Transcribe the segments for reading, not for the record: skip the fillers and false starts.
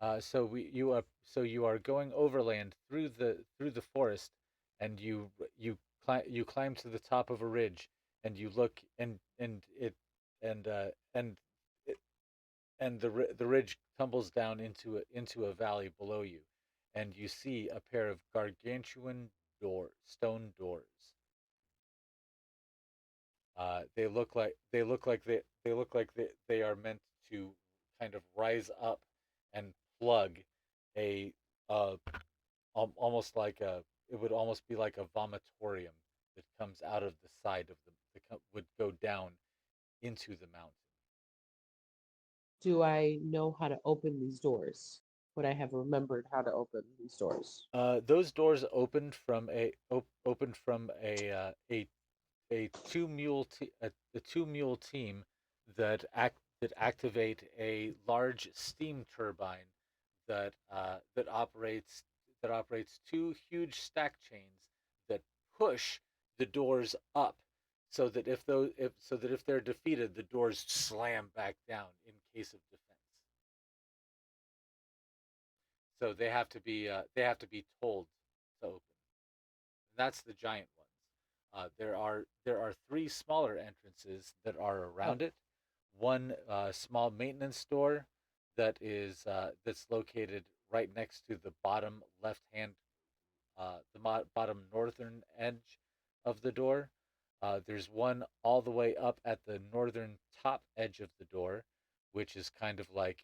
You are going overland through the forest, and you climb to the top of a ridge, and you look and uh, and it, and the ridge tumbles down into a valley below you, and you see a pair of gargantuan stone doors. They look like they are meant to kind of rise up and plug a uh, almost like a it would almost be like a vomitorium that comes out of the side of would go down into the mountain. Do I know how to open these doors? Would I have remembered how to open these doors? Those doors opened from a two mule team that activate a large steam turbine that operates two huge stack chains that push the doors up so that if they're defeated, the doors slam back down in case of defense. So they have to be told to open. And that's the giant ones. There are three smaller entrances that are Oh, around it. One small maintenance door that's located right next to the bottom left hand bottom northern edge of the door. There's one all the way up at the northern top edge of the door, which is kind of like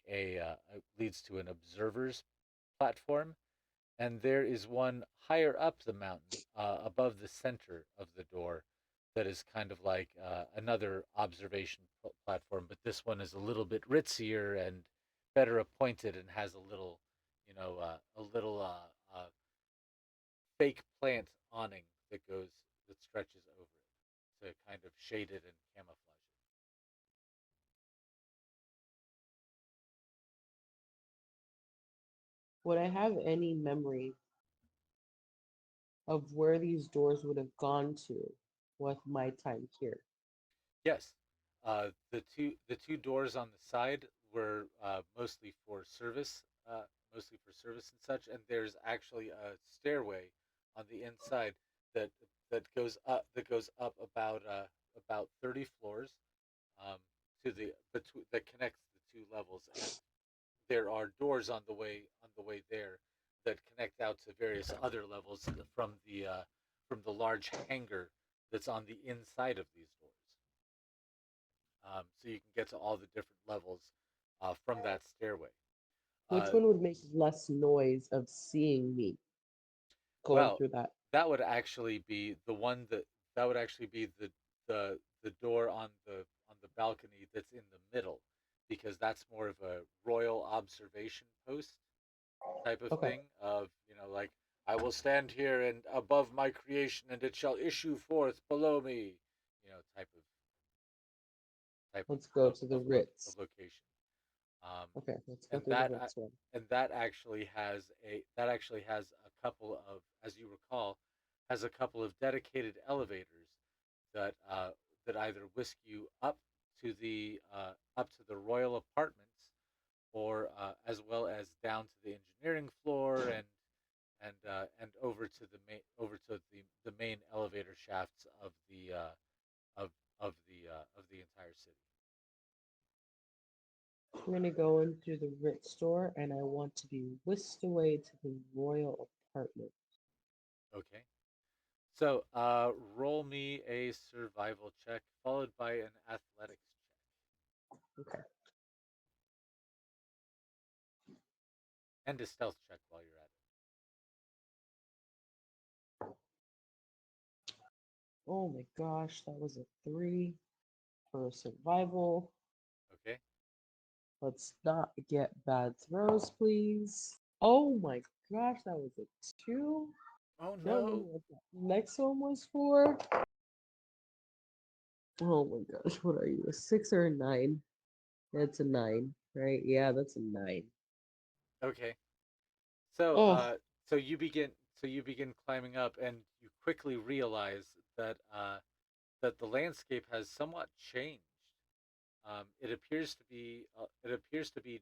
leads to an observer's platform. And there is one higher up the mountain, above the center of the door, that is kind of like another observation platform. But this one is a little bit ritzier and better appointed, and has a little fake plant awning that stretches over it to kind of shade it and camouflage would I have any memory of where these doors would have gone to with my time here? it. Yes, the two doors on the side were mostly for service and such. And there's actually a stairway on the inside that that goes up about 30 floors, um, that connects the two levels. And there are doors on the way there that connect out to various other levels from the large hangar that's on the inside of these doors. So you can get to all the different levels from that stairway. Which Uh, one would make less noise of seeing me going well, through that? that would actually be the one that would actually be the door on the balcony that's in the middle, because that's more of a royal observation post type of Okay, thing of, like, I will stand here and above my creation, and it shall issue forth below me, type let's go of to the of Ritz. location. Um, Okay, let's go and through the Ritz one. that actually has a couple of, as you recall, has a couple of dedicated elevators that that either whisk you up to the royal apartments, or as well as down to the engineering floor, and over to the main elevator shafts of the entire city. We're gonna go into the Ritz store, and I want to be whisked away to the royal apartment. Okay. So roll me a survival check followed by an athletics check. Okay. And a stealth check while you're at Oh my gosh, that was a 3 for survival. it. Okay. Let's not get bad throws, please. Oh my gosh, that was a 2. Oh Don't no. remember what the next one was for. Oh my gosh, what are you? A 6 or a 9? That's a 9, right? Yeah, that's a 9. Okay. So Oh, so you begin climbing up, and you quickly realize that the landscape has somewhat changed. It appears to be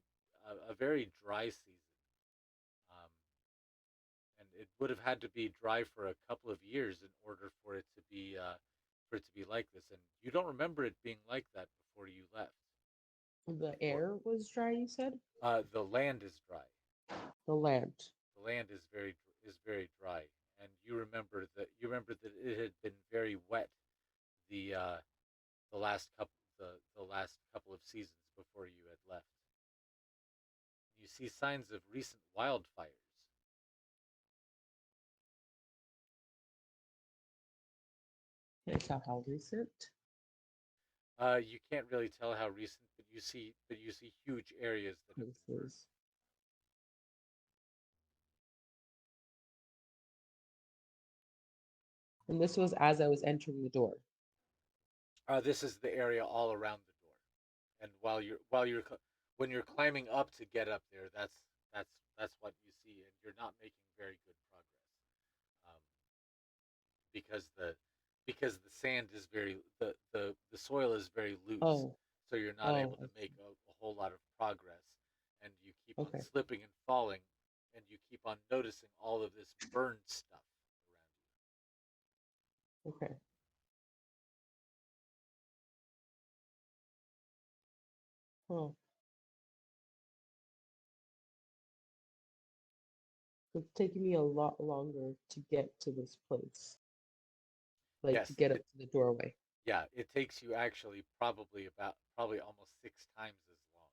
a very dry season, um, and it would have had to be dry for a couple of years in order for it to be like this. And you don't remember it being like that before you left. The Before air was dry, you said? the land is dry. The land. The land is very dry, and you remember that it had been very wet the uh, the last couple of seasons before you had left. You see signs of recent wildfires. Can I tell how recent? You can't really tell how recent, but you see huge areas that have This been burned. is. And this was as I was entering the door. This is the area all around the door, and while you're when you're climbing up to get up there, that's that's what you see, and you're not making very good progress, um, because the sand is the soil is very loose, Oh, so you're not able oh, to make a whole lot of progress, and you keep on okay, slipping and falling, and you keep on noticing all of this burned stuff around okay. Oh, it's taking me a lot longer to get to this place, you. like to Yes, get up to the doorway. yeah, it takes you actually probably almost 6 times as long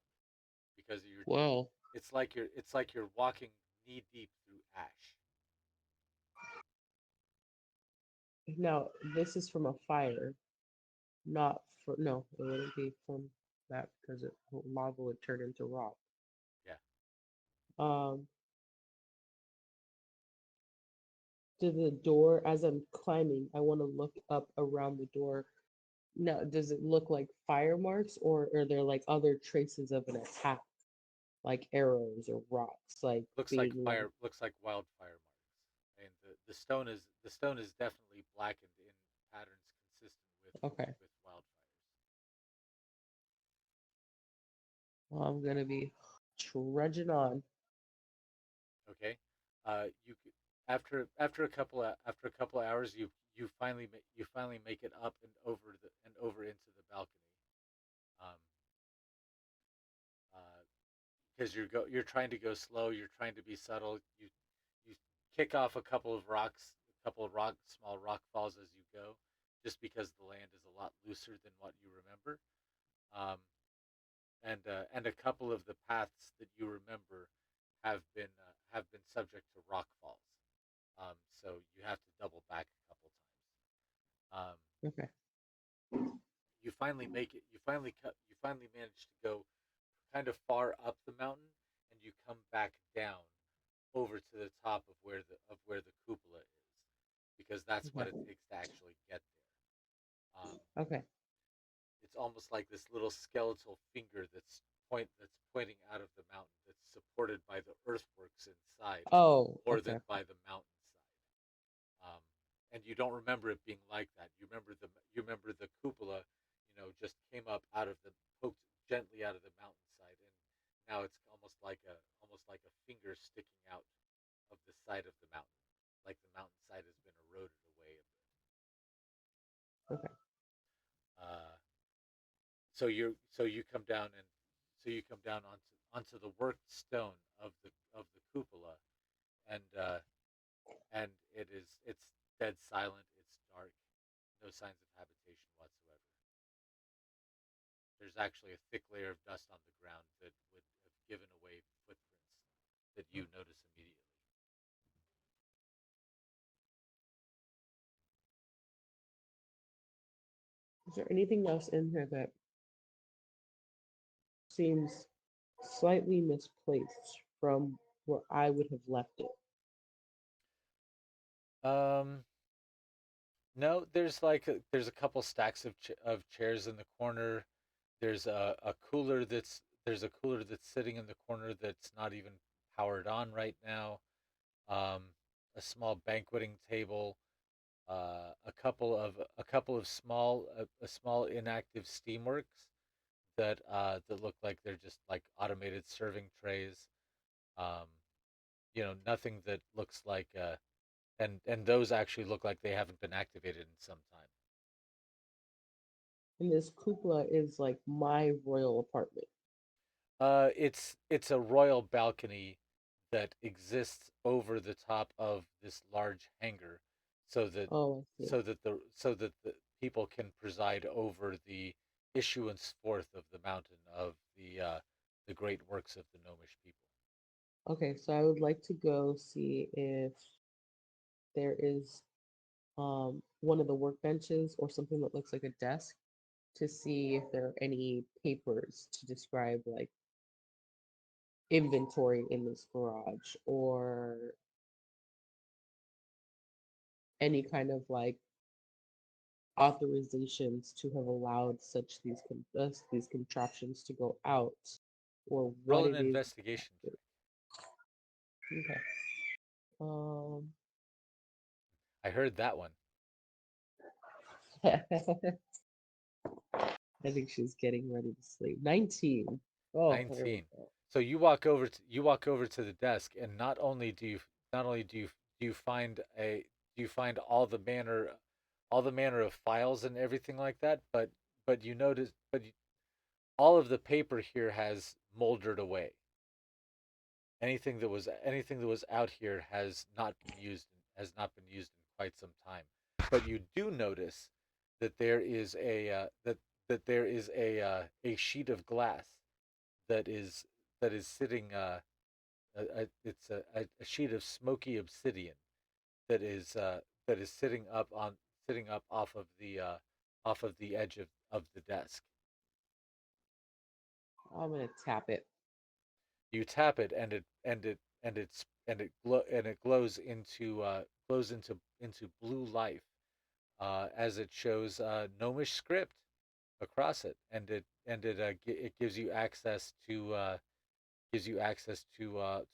because Whoa. it's like you're walking knee deep through ash. Now, this is from a fire, not for, no, it wouldn't be from that because lava would turn into rock. Yeah. Um, to the door, as I'm climbing, I want to look up around the door. Now, does it look like fire marks or are there like other traces of an attack, like arrows or rocks, like being like, Looks like wildfire marks. And the stone is definitely blackened in patterns consistent okay, with wildfires. well, I'm gonna be trudging on. Okay. You after a couple of hours you finally make it up and over into the balcony. Um, because you're trying to go slow, you're trying to be subtle. You kick off a couple of small rock falls as you go, just because the land is a lot looser than what you remember. Um, and a couple of the paths that you remember have been subject to rock falls. So you have to double back a couple times. Okay, You finally make it. You finally manage to go kind of far up the mountain, and you come back down over to the top of where the cupola is, because that's what it okay, takes to actually get there. okay. It's almost like this little skeletal finger that's pointing out of the mountain, that's supported by the earthworks inside Oh, more than okay, by the mountainside. Um, and you don't remember it being like that. You remember the cupola, just came up out of the poked gently out of the mountainside, and now it's almost like a finger sticking out of the side of the mountain, like the mountainside has been eroded away a bit. okay, Uh, you come down and so you come down onto the worked stone of the cupola, and it's dead silent. It's dark, no signs of habitation whatsoever. There's actually a thick layer of dust on the ground that would have given away footprints that you notice immediately. is there anything else in here that seems slightly misplaced from where I would have left it? Um, no, there's a couple stacks of chairs in the corner. There's a cooler that's sitting in the corner that's not even powered on right now. Um, a small banqueting table, a couple of small inactive steamworks that look like they're just like automated serving trays. Um, nothing that looks like and those actually look like they haven't been activated in some time. And this cupola is like my royal apartment. It's a royal balcony that exists over the top of this large hangar, so that Oh, I see. the people can preside over the issuance forth of the mountain of the great works of the gnomish people. Okay, so I would like to go see if there is one of the workbenches or something that looks like a desk to see if there are any papers to describe like inventory in this garage or any kind of like authorizations to have allowed these contraptions to go out or what Roll an it is investigation exactly. Okay. I heard that one. I think she's getting ready to sleep. 19. Oh, there we 19. go. So you walk over to the desk, and not only do you find a do you find all the manner of files and everything like that, but you notice all of the paper here has moldered away. Anything that was out here has not been used in quite some time. But you do notice that there is that there is a sheet of glass that is sitting it's a sheet of smoky obsidian that is sitting up off of the edge of the desk. I'm gonna tap it. You tap it and it glows into blue life as it shows gnomish script across it, it gives you access to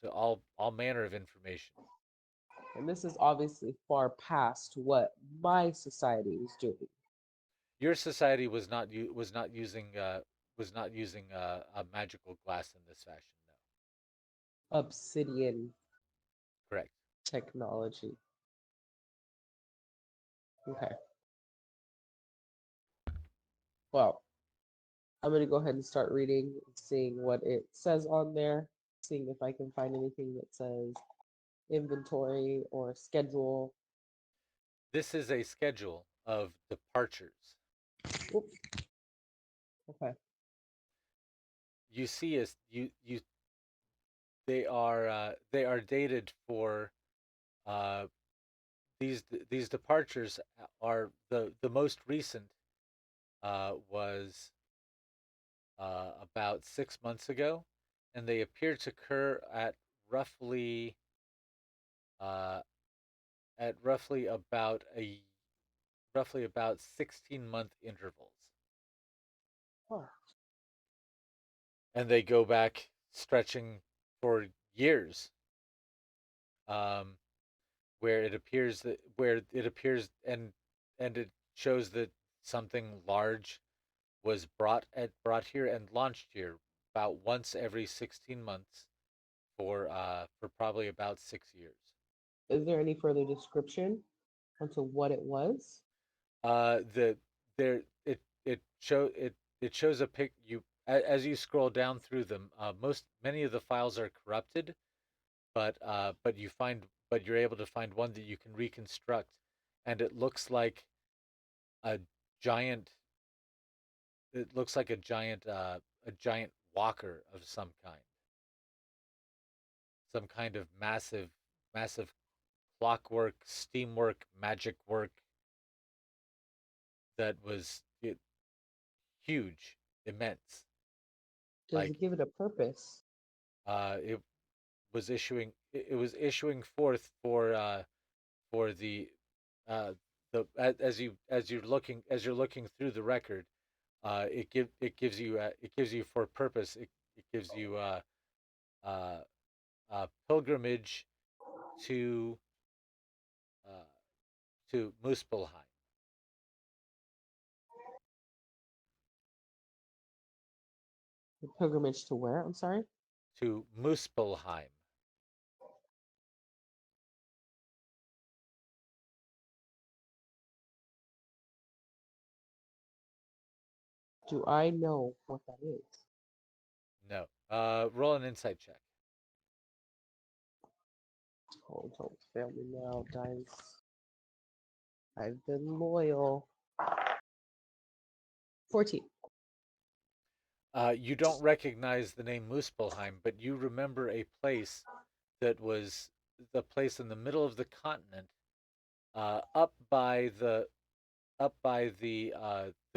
all manner of information. And this is obviously far past what my society was doing. Your society was not using a magical glass in this fashion. No, Obsidian correct. technology. Okay. Well, I'm gonna go ahead and start reading, seeing what it says on there, seeing if I can find anything that says inventory or schedule. This is a schedule of departures. Oops. Okay. You see, as you they are dated for uh, these departures are the most recent was about 6 months ago, and they appear to occur roughly uh, at roughly about 16-month intervals, Oh, and they go back stretching for years. Um, where it appears and it shows that something large was brought here and launched here about once every 16 months for probably about 6 years. is there any further description onto what it was? The there it shows a pic you as you scroll down through them. Many of the files are corrupted, but you're able to find one that you can reconstruct, and a giant it looks like a giant walker of some kind of massive clockwork, steamwork, magic work that was huge, immense. Does Like it give it a purpose? it it was issuing forth for the as you're looking through the record, it gives you for purpose. It gives you uh, pilgrimage to uh, Muspelheim. The pilgrimage to where? I'm sorry. To Muspelheim. Do I know what that is? No. Roll an insight check. Oh, don't fail me now, dice. I've been loyal. 14. You don't recognize the name Muspelheim, but you remember a place that was the place in the middle of the continent, up by the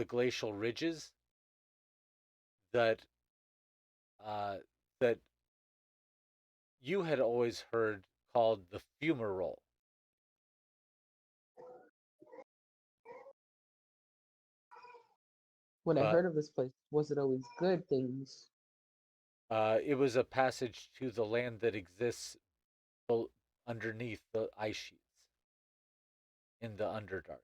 glacial ridges that uh, that you had always heard called the fumarole. When I But heard of this place, was it always good things? it was a passage to the land that exists underneath the ice sheets in the Underdark,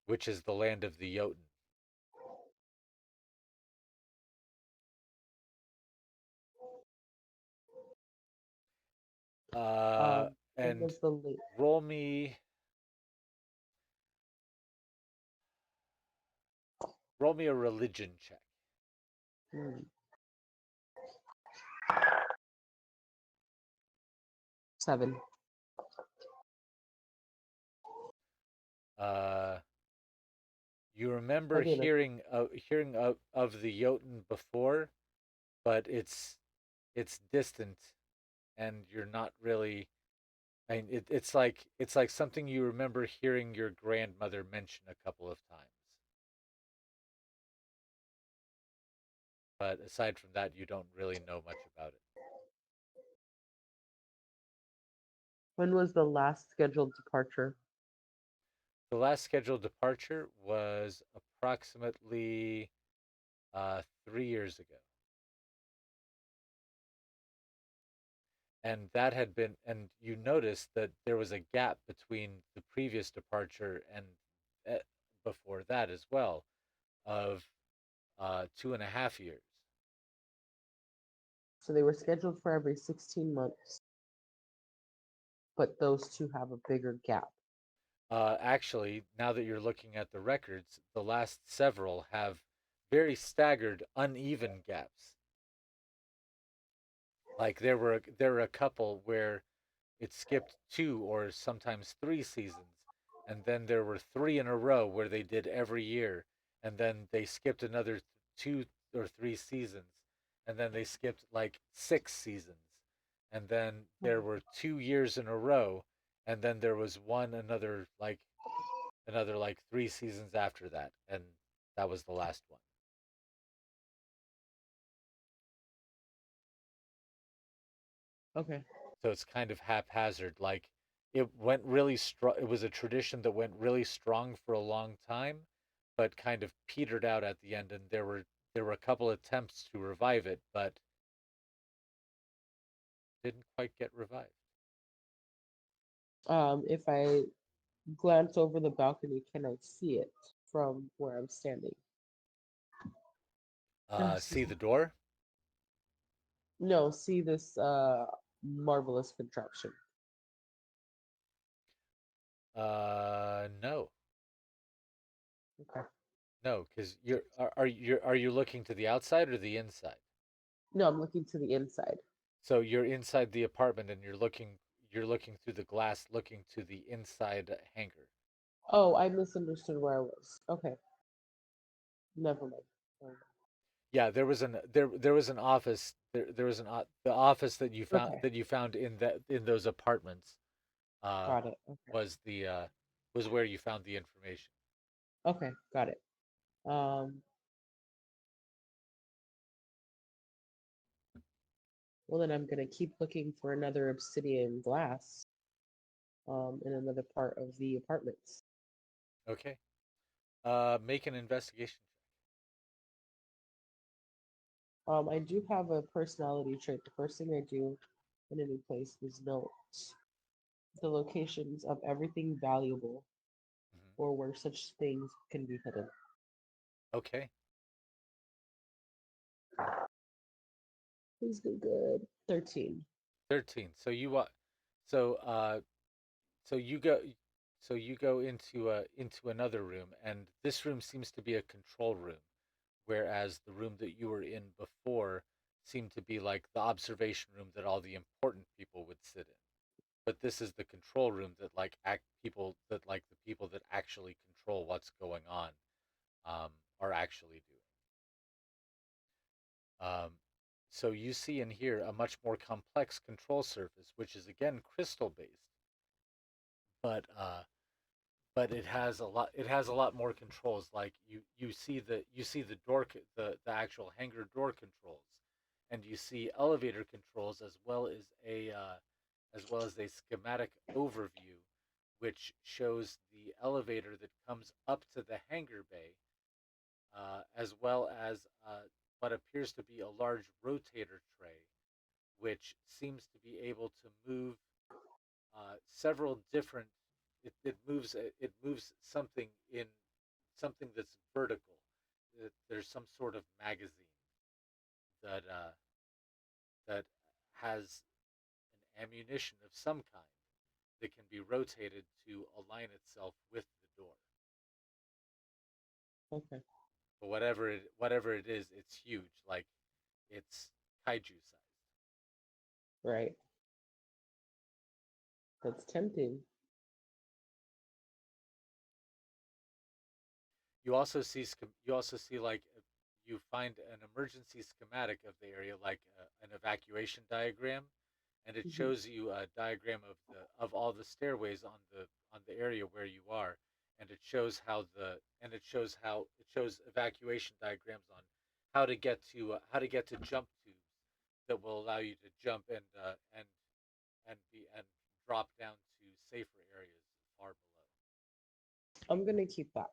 which is the land of the Jotun. Uh, What and was the link? roll me roll me a religion check. Hmm. 7. Uh, you remember Again, hearing of the Jotun before, but it's distant, and you're not really. I mean, it's like something you remember hearing your grandmother mention a couple of times. But aside from that, you don't really know much about it. when was the last scheduled departure? The last scheduled departure was approximately 3 years ago, and that had been, and you noticed that there was a gap between the previous departure and uh, before that as well, of 2.5 years. So they were scheduled for every 16 months, but those two have a bigger gap. Actually, now that you're looking at the records, the last several have very staggered, uneven gaps. Like there were a couple where it skipped 2 or sometimes 3 seasons, and then there were 3 in a row where they did every year, and then they skipped another 2 or 3 seasons, and then they skipped like 6 seasons, and then there Mhm. were 2 years in a row, and then there was another like 3 seasons after that, and that was the last one. Okay. So it's kind of haphazard. Like it went really strong. It was a tradition that went really strong for a long time, but kind of petered out at the end. And there were a couple attempts to revive it, but didn't quite get revived. If I glance over the balcony, can I see it from where I'm standing? See Excuse me. the door? No, see this marvelous contraption. No, Okay. no, because are you looking to the outside or the inside? No, I'm looking to the inside. So you're inside the apartment and you're looking through the glass, looking to the inside hangar. Oh, I misunderstood where I was. Okay, never mind. Never Yeah, there was an office the office that you mind. found Okay, in those apartments uh got it. Okay, was the was where you found the information. okay, got it. Um, well then I'm gonna keep looking for another obsidian glass in another part of the apartments. Okay. Make an investigation I do have a personality trait. The first thing I do in any place is note the locations of everything valuable or where such things can be hidden. Okay. Please be good. 13. 13. So so you go so you go into another room, and this room seems to be a control room, whereas the room that you were in before seemed to be like the observation room that all the important people would sit in. But this is the control room that the people that actually control what's going on are actually doing. Um, so you see and hear a much more complex control surface, which is again crystal based, but it has a lot more controls. Like you see the the actual hangar door controls, and you see elevator controls as well as a schematic overview, which shows the elevator that comes up to the hangar bay, as well as what appears to be a large rotator tray, which seems to be able to move several different. It moves something in something that's vertical. There's some sort of magazine that that has an ammunition of some kind that can be rotated to align itself with the door. Okay. But whatever it is, it's huge. Like it's kaiju sized. Right. That's tempting. You also see like you find an emergency schematic of the area, like an evacuation diagram, and it Hmm. shows you a diagram of all the stairways on the area where you are, and it shows evacuation diagrams on how to get to jump tubes that will allow you to jump and drop down to safer areas far below. I'm gonna keep that.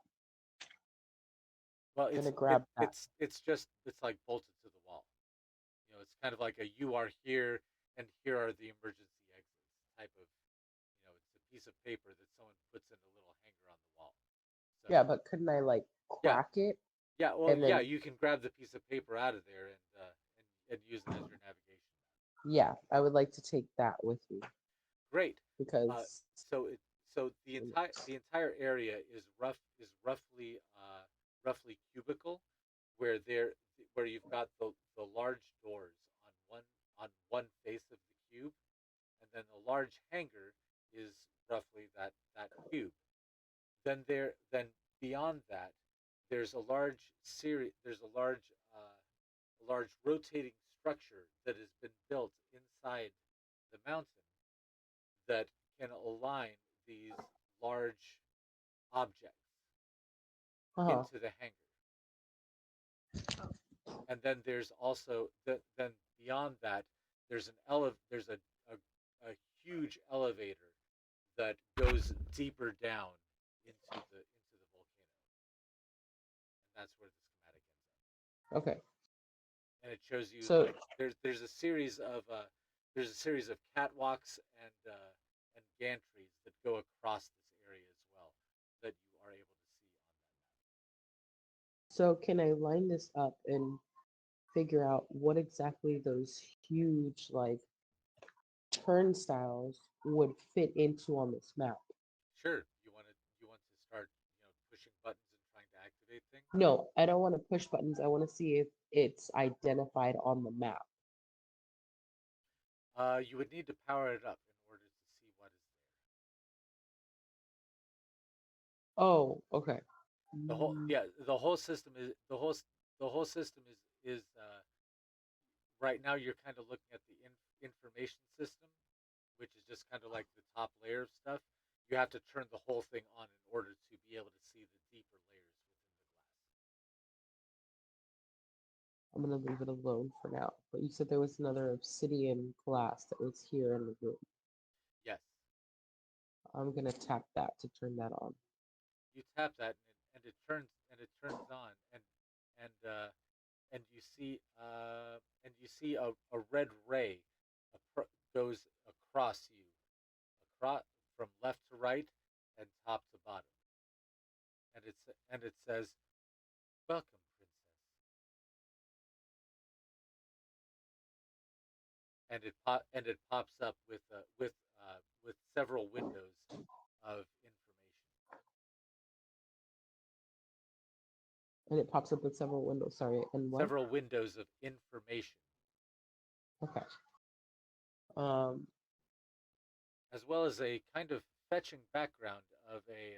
Well, Gonna grab that. it's like bolted to the wall. You know, it's kind of like a you are here and here are the emergency exits type of. You know, it's a piece of paper that someone puts in a little hanger on the wall. So Yeah, but couldn't I like yeah, crack it yeah. Well, and yeah, then you can grab the piece of paper out of there and use it as your navigation map. yeah, I would like to take that with me Great. Uh, because so it so the entire area is roughly cubical, where there where you've got the large doors on one face of the cube, and then the large hangar is roughly that cube. Then beyond that, there's a large rotating structure that has been built inside the mountain that can align these large objects uh-huh. into the hangar. And then then beyond that there's a huge elevator that goes deeper down into the volcano, and that's where the schematic ends up. Okay. And it shows you So like there's a series of catwalks and gantries that go across this area as well that you are able to see on that so can I line this up and figure out what exactly those huge like turnstiles would fit into on this map? map. Sure, you want to start pushing buttons and trying to activate things. No, I don't want to push buttons. I want to see if it's identified on the map. You would need to power it up in order to see what is there. Oh, okay. Mm, The whole system is the whole system is right now you're kind of looking at the information system, which is just kind of like the top layer of stuff. You have to turn the whole thing on in order to be able to see the deeper layers within the glass. I'm gonna leave it alone for now. But you said there was another obsidian glass that was here in the room. Yes, I'm gonna tap that to turn that on. you tap that and it turns on and and you see a red ray goes across you across from left to right and top to bottom. and it says, "Welcome, princess," and it pops up with several windows of information. And it pops up with several windows. Sorry, and what? Several windows of information, Okay. Um. as well as a kind of fetching background of a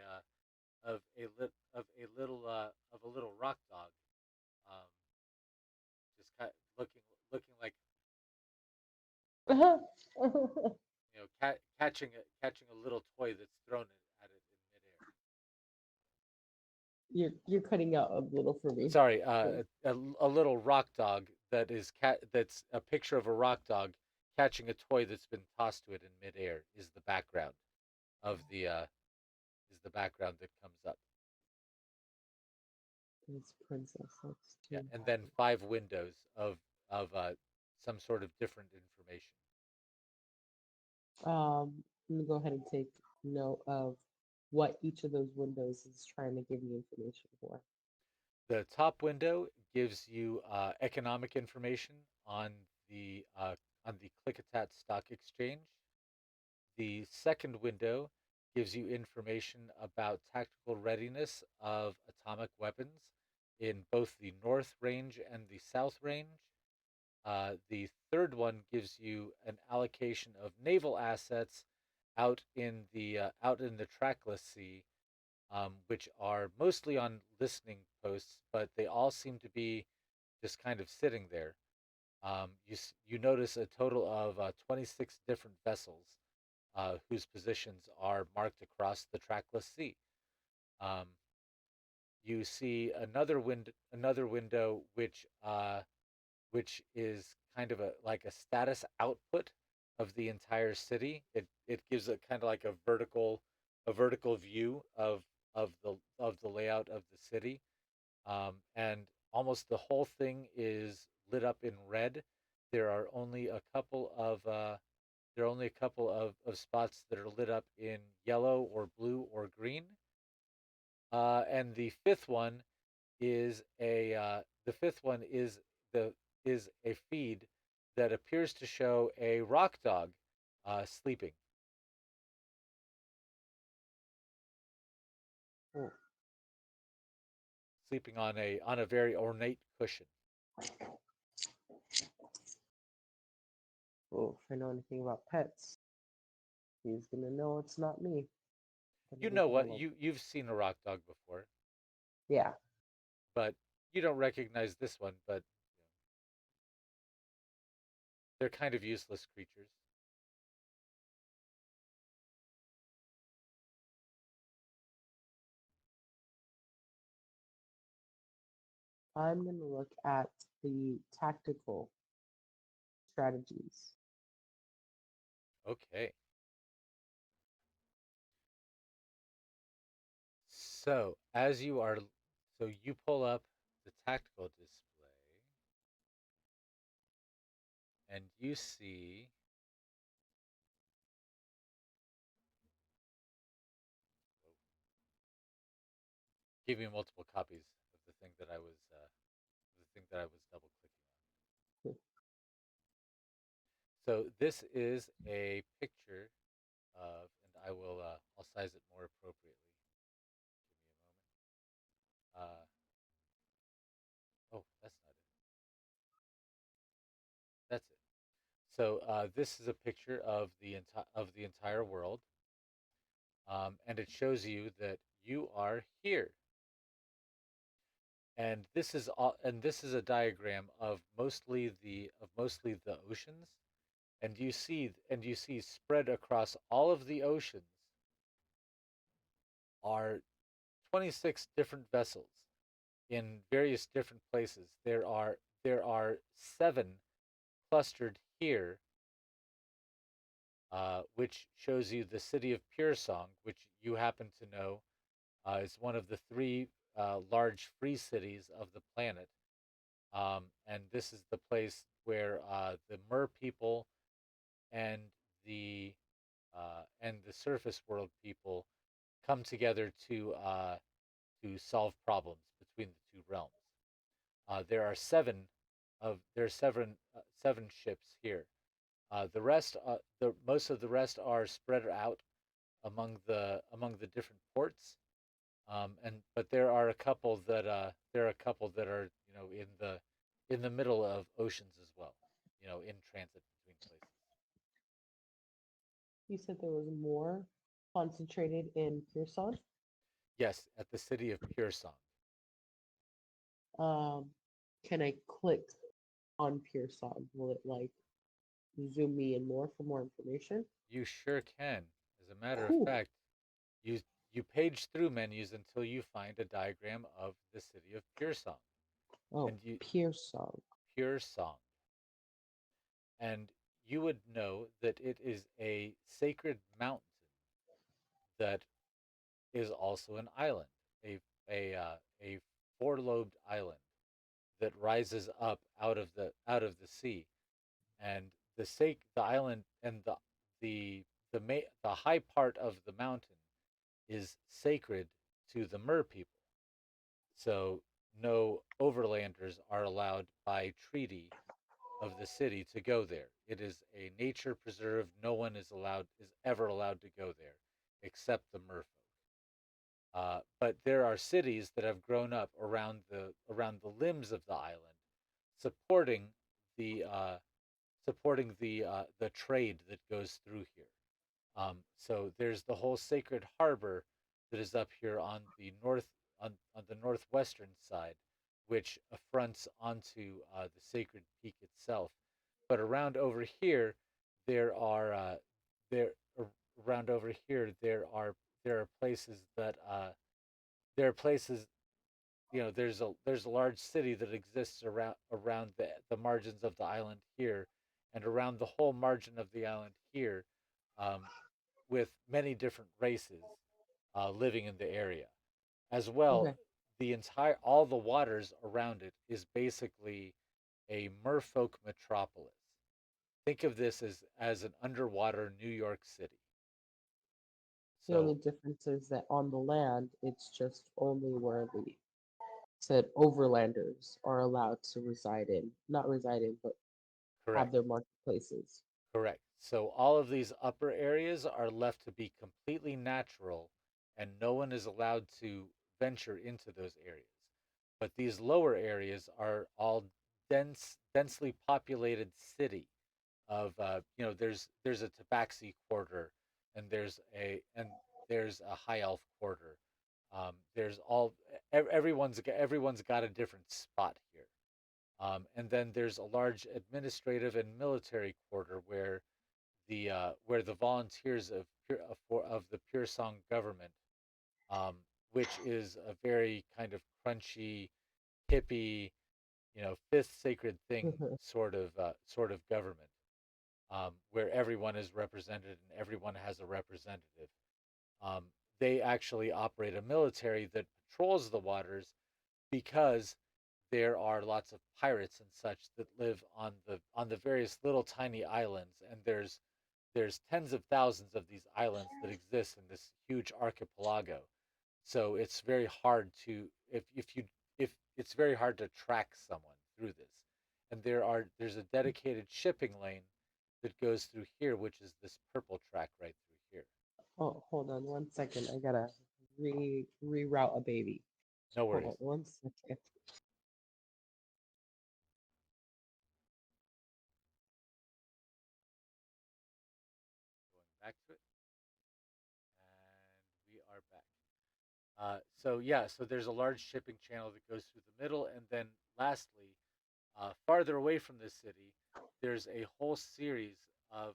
little rock dog, um, just kind of looking like catching a little toy that's thrown at it in midair. you're cutting out a little for me. Sorry, So a little rock dog that's a picture of a rock dog catching a toy that's been tossed to it in midair of the uh, is the background that comes up. it's princess. That's Yeah, too and then happy. five windows of some sort of different information. Let me go ahead and take note of what each of those windows is trying to give me information for. The top window gives you economic information the uh, on the Klickitat stock exchange. The second window gives you information about tactical readiness of atomic weapons in both the North Range and the South Range. The third one gives you an allocation of naval assets out in the trackless sea, which are mostly on listening posts, but they all seem to be just kind of sitting there. You notice a total of 26 different vessels whose positions are marked across the trackless sea. Um, you see another window which is kind of a like a status output of the entire city. It gives a kind of like a vertical view of the layout of the city, and almost the whole thing is lit up in red. There are only a couple of there are only a couple of spots that are lit up in yellow or blue or green. And the fifth one the is a feed that appears to show a rock dog sleeping Oh, sleeping on a very ornate cushion. oh, if I know anything about pets, he's gonna know it's not me. Gonna You leave know him what? alone. You've seen a rock dog before, Yeah. but you don't recognize this one. But they're kind of useless creatures. I'm gonna look at the tactical strategies. Okay, so as you are, so you pull up the tactical display, and you see. Give me multiple copies of the thing that I was double clicking on. So this is a picture of, and I'll size it more appropriately. Give me a moment. Oh, that's not it. That's it. So this is a picture of the entire world, and it shows you that you are here. And this is a diagram of mostly the oceans, and you see spread across all of the oceans are 26 different vessels in various different places. There are seven clustered here, which shows you the city of Pure Song, which you happen to know is one of the three large free cities of the planet. And this is the place where the Mer people and the surface world people come together to solve problems between the two realms. There are seven ships here. The most of the rest are spread out among the different ports. And but there are a couple that are in the middle of oceans as well, in transit between places. You said there was more concentrated in Pearson. Yes, at the city of Pure Song. Um, can I click on Pearson? Will it like zoom me in more for more information? You sure can. As a matter of Cool. fact, you you page through menus until you find a diagram of the city of Pure Song, Oh, and you Pearson. Pure Song, and you would know that it is a sacred mountain that is also an island, a four-lobed island that rises up out of the sea, and the island and the high part of the mountain is sacred to the Mer people. So no overlanders are allowed by treaty of the city to go there. It is a nature preserve. No one is ever allowed to go there except the merfolk. But there are cities that have grown up around the limbs of the island, supporting the trade that goes through here. So there's the whole sacred harbor that is up here on the northwestern side, which fronts onto the sacred peak itself. But there are there around over here there are places that there are places there's a large city that exists around the margins of the island here, and around the whole margin of the island here, um, with many different races living in the area as well. Okay. All the waters around it is basically a merfolk metropolis. Think of this as an underwater New York City. The only So difference is that on the land, it's just only where the said overlanders are allowed to reside in, not reside in, but have correct. their marketplaces. Correct. So all of these upper areas are left to be completely natural, and no one is allowed to venture into those areas. But these lower areas are all densely populated city. There's a Tabaxi quarter, and there's a High Elf quarter. There's all everyone's got a different spot here. And then there's a large administrative and military quarter where the volunteers of the Pure Song government, um, which is a very kind of crunchy, hippie, fifth sacred thing sort of government, where everyone is represented and everyone has a representative. Um, they actually operate a military that patrols the waters because there are lots of pirates and such that live on the various little tiny islands, and there's tens of thousands of these islands that exist in this huge archipelago. So it's very hard to if you if it's very hard to track someone through this. And there's a dedicated shipping lane that goes through here, which is this purple track right through here. Oh, hold on 1 second. I gotta reroute a baby. No Hold on worries. 1 second. Going back to it, and we are back. So yeah, so there's a large shipping channel that goes through the middle, and then lastly, farther away from the city, there's a whole series of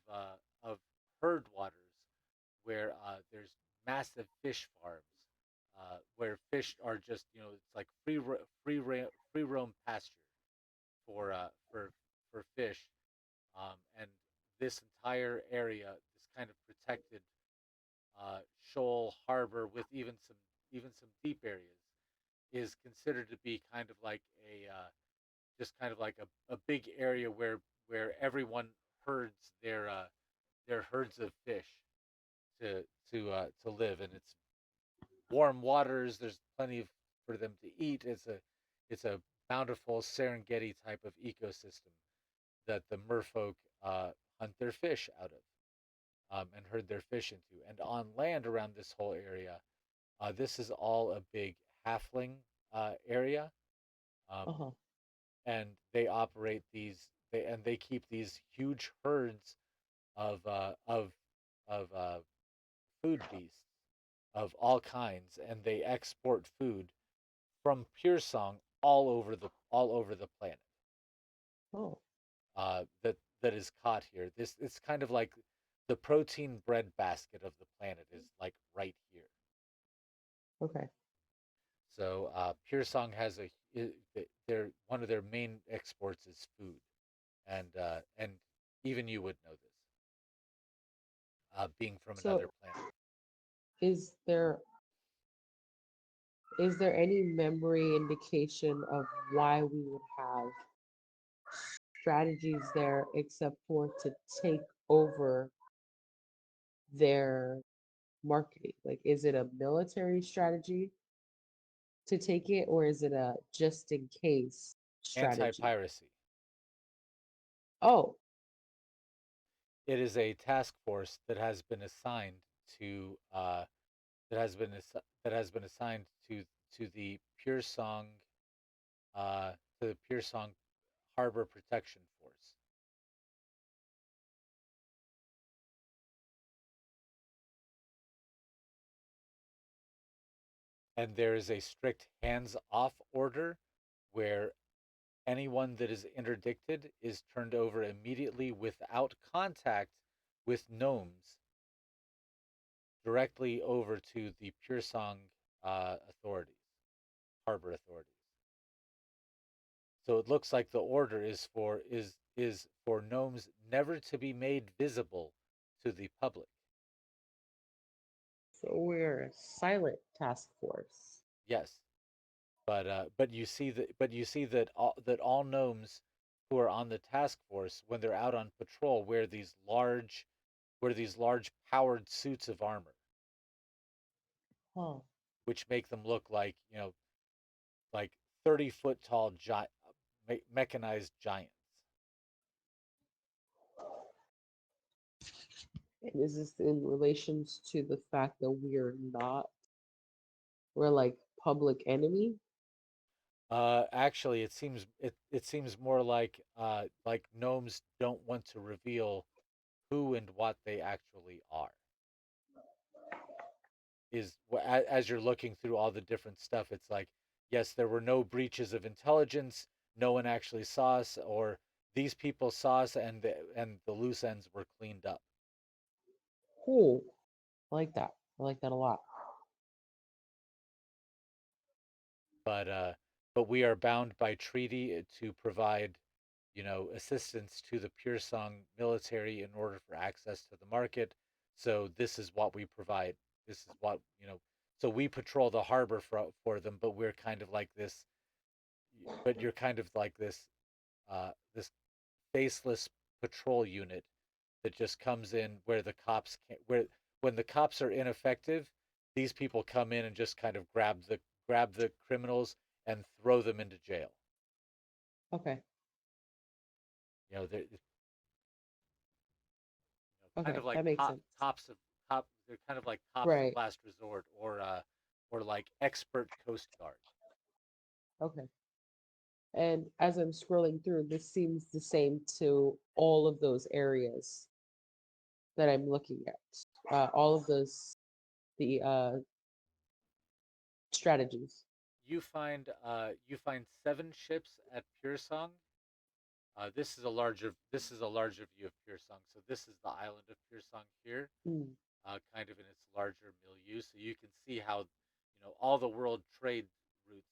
herd waters where there's massive fish farms, where fish are just it's like free roam pasture for uh, for for fish, and this entire area, this kind of protected shoal harbor with even some deep areas, is considered to be kind of like a just kind of like a big area where everyone herds their herds of fish to to live, and it's warm waters. There's for them to eat. It's a bountiful Serengeti type of ecosystem that the merfolk hunt their fish out of, and herd their fish into. And on land around this whole area, this is all a big halfling area, um, Uh-huh. and they keep these huge herds of uh, of of food beasts of all kinds, and they export food from Pure Song all over the planet. Oh, That is caught here. This it's kind of like the protein breadbasket of the planet is like right here. okay. So Pure Song has their one of their main exports is food, and even you would know this, being from another So planet. is there is there any memory indication of why we would have strategies there except for to take over their marketing? Like, is it a military strategy to take it, or is it a just in case strategy? Anti-piracy. Oh, It is a task force that has been assigned to that has been assigned to the Pure Song to the Pure Song Harbor Protection Force. And there is a strict hands-off order where anyone that is interdicted is turned over immediately without contact with gnomes directly over to the Pure Song authorities, harbor authorities. So it looks like the order is for gnomes never to be made visible to the public. so we're a silent task force. Yes, but you see that all gnomes who are on the task force when they're out on patrol wear these large powered suits of armor, Huh. which make them look like 30-foot tall mechanized giants. And is this in relations to the fact that we're like public enemy? Actually, it seems more like gnomes don't want to reveal who and what they actually are. As you're looking through all the different stuff, it's like, yes, there were no breaches of intelligence, no one actually saw us, or these people saw us, and the loose ends were cleaned up. Cool. I like that. I like that a lot. But we are bound by treaty to provide, assistance to the Pure Song military in order for access to the market. So this is what we provide. This is what. So we patrol the harbor for them, but we're kind of like this. But you're kind of like this faceless patrol unit that just comes in where the cops can't. Where when the cops are ineffective, these people come in and just kind of grab the criminals and throw them into jail. Okay. They're kind Okay. of like That makes sense. tops of top. They're kind of like cops of Right. last resort, or like expert Coast Guard. Okay. And as I'm scrolling through, this seems the same to all of those areas that I'm looking at. All of the strategies. You find 7 ships at Pure Song. This is a larger view of Pure Song. So this is the island of Pure Song here, Mm, kind of in its larger milieu. So you can see how all the world trade routes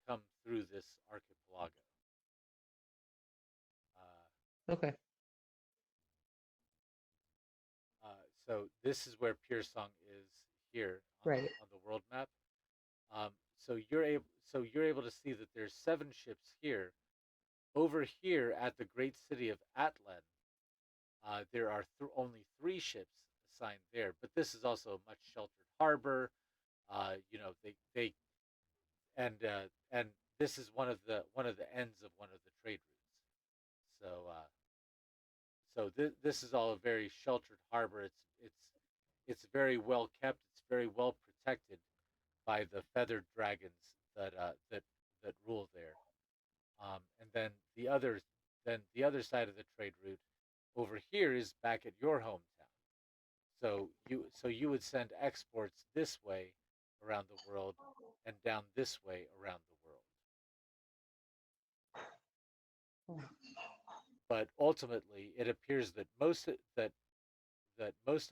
come through this archipelago. Uh, okay. so this is where Pure Song is here on the Right. on the world map. So you're able to see that there's 7 ships here. Over here at the great city of Atlan, there are only 3 ships assigned there. But this is also a much sheltered harbor. They and this is one of the ends of one of the trade routes. So this is all a very sheltered harbor. It's very well kept. It's very well protected by the feathered dragons that rule there. And then the other side of the trade route over here is back at your hometown. So you would send exports this way around the world and down this way around the world. Oh, But ultimately, it appears that most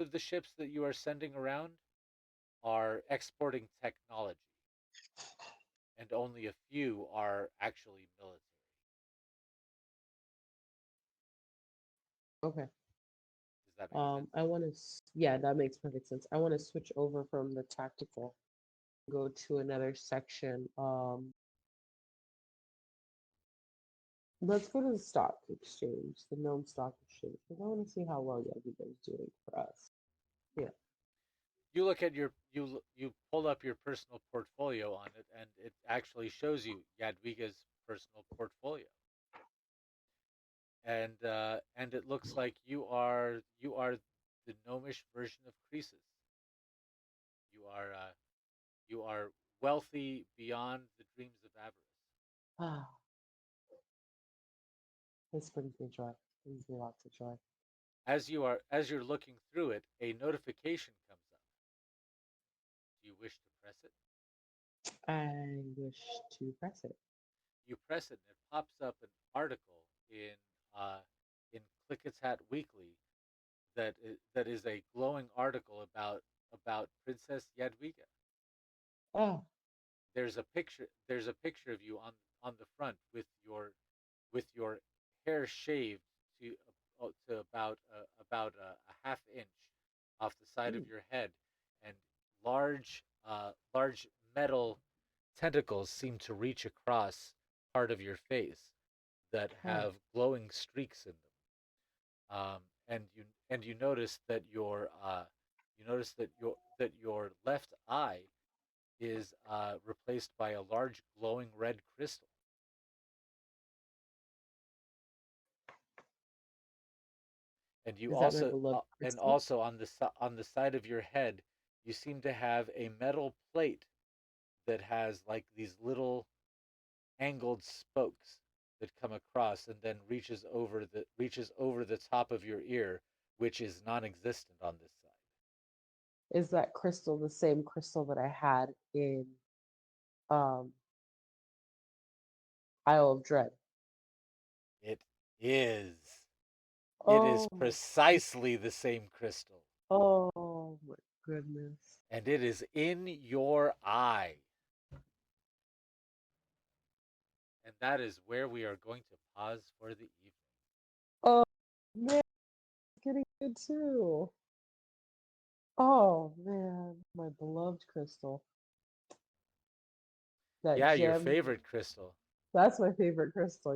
of the ships that you are sending around are exporting technology, and only a few are actually military. okay. Does that make sense? I want to. Yeah, that makes perfect sense. I want to switch over from the tactical, go to another section. Let's go to the stock exchange, the gnome stock exchange, because I want to see how well Yadwiga is doing for us. Yeah. You pull up your personal portfolio on it, and it actually shows you Yadwiga's personal portfolio, and it looks like you are the gnomish version of Croesus. You are wealthy beyond the dreams of avarice. Ah, this brings me joy. Brings me lots of joy. As you're looking through it, a notification comes up. Do you wish to press it? I wish to press it. You press it, and it pops up an article uh, in Klickitat Weekly that is a glowing article about Princess Yadwiga. Ah, There's a picture of you on the front with your hair shaved to about a half inch off the side of mm, your head, and large metal tentacles seem to reach across part of your face that ah. have glowing streaks in them. And you notice that your left eye is replaced by a large glowing red crystal. And you Is that my also beloved and crystal? also on the side of your head, you seem to have a metal plate that has like these little angled spokes that come across and then reaches over the top of your ear, which is non-existent on this side. Is that crystal the same crystal that I had in um Isle of Dread? It is. It is Oh my precisely the same crystal, oh my goodness. and it is in your eye. And that is where we are going to pause for the evening. Oh man, it's getting good too. Oh man, my beloved crystal. That Yeah, your gem. favorite crystal. That's my favorite crystal.